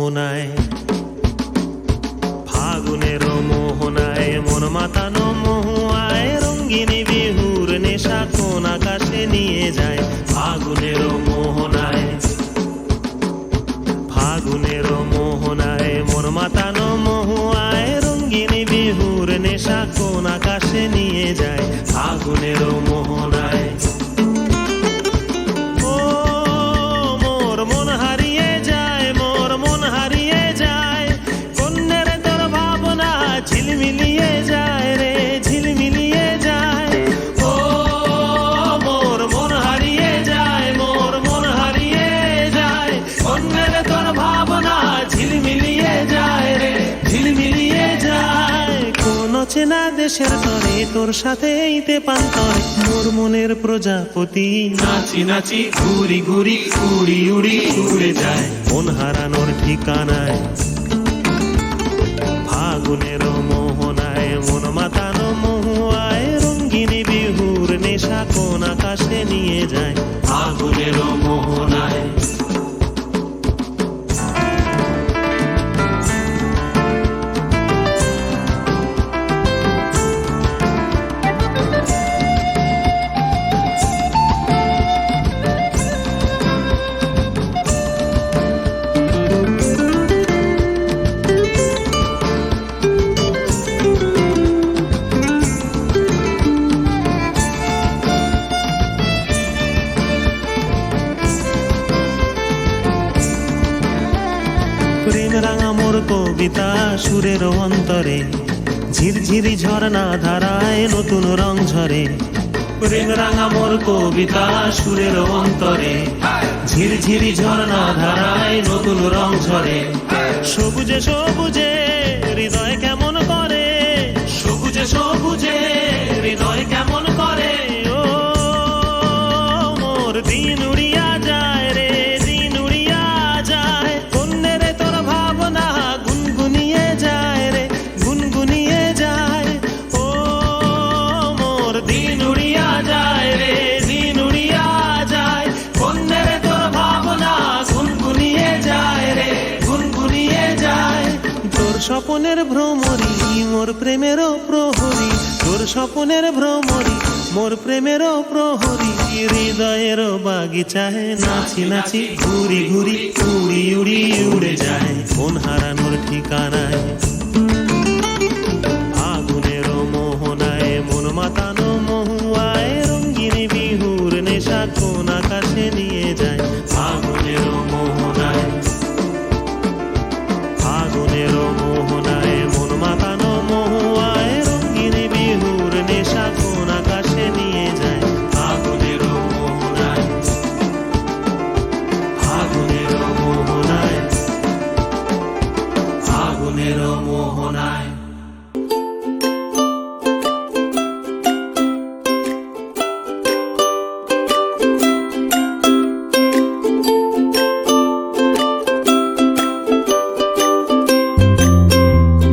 মোহনায়, ফাগুনের মোহনায় মন মাতানো মহুয়ায় রঙ্গিনী বিহুর নেশা কোন আকাশে নিয়ে যায়। ফাগুনের মোহনায়, ফাগুনের মোহনায় মন মাতানো মহুয়ায় রঙ্গিনী বিহুর নেশা কোন আকাশে নিয়ে যায়। ফাগুনের মোহনায় ঝিলমিলিয়ে যায় রে, ঝিলমিলিয়ে যায়। ও মোর মন হারিয়ে যায়, মোর মন হারিয়ে যায়। অন্যের তোর ভাবনা ঝিলমিলিয়ে যায় রে, ঝিলমিলিয়ে যায়। কোন চেনা দেশের তরে তোর সাথে ইতে পান্তরে মোর মনের প্রজাপতি নাচি নাচি ঘুরি ঘুরি উড়ি উড়ি উড়ে যায় মন হারানোর ঠিকানায়। ফাগুনের মোহনায় মন মাতানো মহুয়ায় রঙ্গিনী বিহুর নেশা কোন আকাশে নিয়ে যায়। ফাগুনের মোহনায় প্রেম রাঙা মোর কবিতা সুরের অন্তরে ঝিরঝিরি ঝর্ণা ধারায় নতুন রং ঝরে। প্রেম রাঙা মোর কবিতা সুরের অন্তরে ঝিরঝিরি ঝর্ণা ধারায় নতুন রং ঝরে। সবুজে সবুজে হৃদয় কেমন করে, সবুজে সবুজে হৃদয় কেমন করে। ও মোর দিন উড়িয়া যায় রে, দিন উড়িয়া যায়। অন্যের তোর ভাবনা গুনগুনিয়ে যায় রে, গুনগুনিয়ে যায়। ও মোর দিন উড়িয়া যায় রে, দিন উড়িয়া যায়। অন্যের তোর ভাবনা গুনগুনিয়ে যায় রে, গুনগুনিয়ে যায়। তোর স্বপনের ভ্রমরি মোর প্রেমেরও প্রহরী, তোর স্বপনের ভ্রমরি মোর প্রেমেরও প্রহরী। হৃদয়ের বাগিচায় নাচি নাচি ঘুরি ঘুরি উড়ি উড়ি উড়ে যায় মন হারানোর ঠিকানায়। ফাগুনের মোহনায় মন মাতানো